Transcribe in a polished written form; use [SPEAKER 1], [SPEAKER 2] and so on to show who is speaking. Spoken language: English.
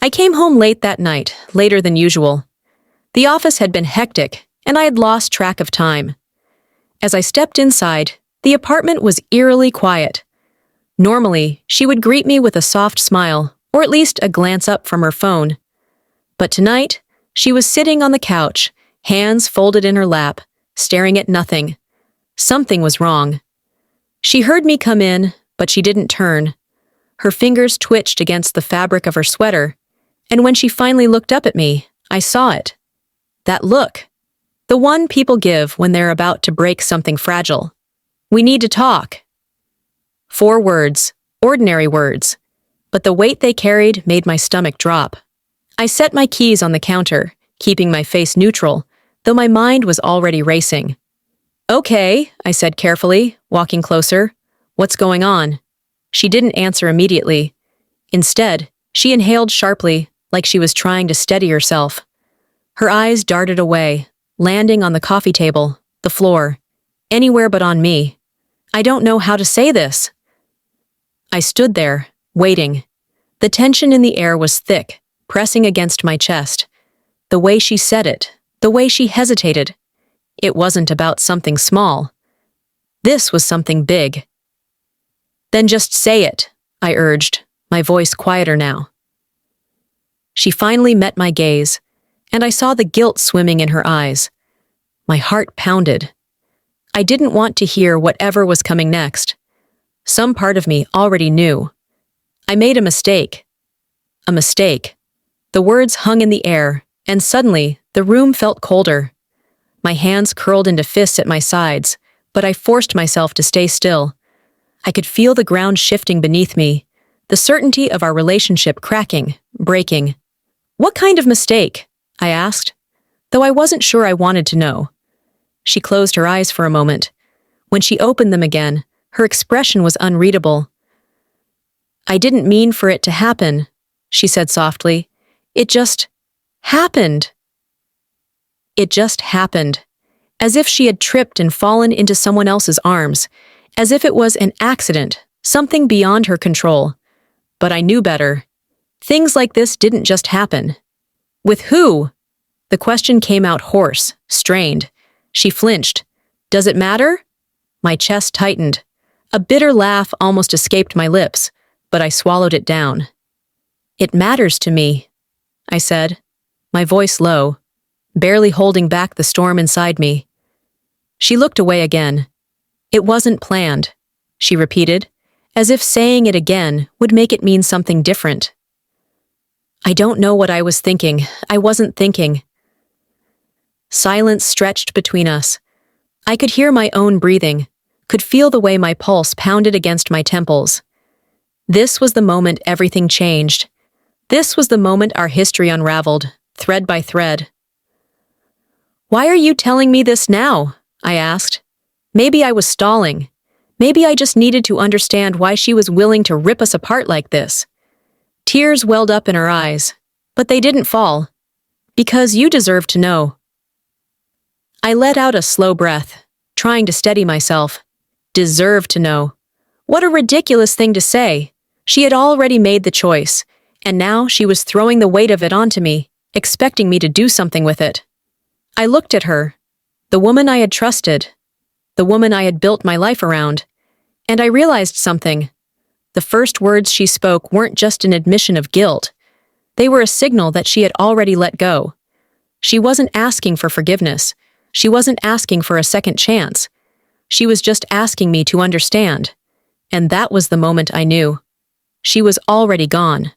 [SPEAKER 1] I came home late that night, later than usual. The office had been hectic, and I had lost track of time. As I stepped inside, the apartment was eerily quiet. Normally, she would greet me with a soft smile, or at least a glance up from her phone. But tonight, she was sitting on the couch, hands folded in her lap, staring at nothing. Something was wrong. She heard me come in, but she didn't turn. Her fingers twitched against the fabric of her sweater, and when she finally looked up at me, I saw it. That look. The one people give when they're about to break something fragile. "We need to talk." 4 words, ordinary words, but the weight they carried made my stomach drop. I set my keys on the counter, keeping my face neutral, though my mind was already racing. "Okay," I said carefully, walking closer. "What's going on?" She didn't answer immediately. Instead, she inhaled sharply, like she was trying to steady herself. Her eyes darted away, landing on the coffee table, the floor, anywhere but on me. I don't know how to say this. I stood there, waiting. The tension in the air was thick, pressing against my chest. The way she said it, the way she hesitated. It wasn't about something small. This was something big. "Then just say it," I urged, my voice quieter now. She finally met my gaze, and I saw the guilt swimming in her eyes. My heart pounded. I didn't want to hear whatever was coming next. Some part of me already knew. I made a mistake. A mistake. The words hung in the air, and suddenly, the room felt colder. My hands curled into fists at my sides, but I forced myself to stay still. I could feel the ground shifting beneath me, the certainty of our relationship cracking, breaking. "What kind of mistake?" I asked, though I wasn't sure I wanted to know. She closed her eyes for a moment. When she opened them again, her expression was unreadable. "I didn't mean for it to happen," she said softly. "It just happened." It just happened, as if she had tripped and fallen into someone else's arms, as if it was an accident, something beyond her control. But I knew better. Things like this didn't just happen. "With who?" The question came out hoarse, strained. She flinched. "Does it matter?" My chest tightened. A bitter laugh almost escaped my lips, but I swallowed it down. "It matters to me," I said, my voice low, barely holding back the storm inside me. She looked away again. "It wasn't planned," she repeated, as if saying it again would make it mean something different. I don't know what I was thinking. I wasn't thinking. Silence stretched between us. I could hear my own breathing, could feel the way my pulse pounded against my temples. This was the moment everything changed. This was the moment our history unraveled, thread by thread. "Why are you telling me this now?" I asked. Maybe I was stalling. Maybe I just needed to understand why she was willing to rip us apart like this. Tears welled up in her eyes, but they didn't fall. "Because you deserve to know." I let out a slow breath, trying to steady myself. Deserve to know. What a ridiculous thing to say. She had already made the choice, and now she was throwing the weight of it onto me, expecting me to do something with it. I looked at her, the woman I had trusted, the woman I had built my life around, and I realized something. The first words she spoke weren't just an admission of guilt. They were a signal that she had already let go. She wasn't asking for forgiveness. She wasn't asking for a second chance. She was just asking me to understand. And that was the moment I knew. She was already gone.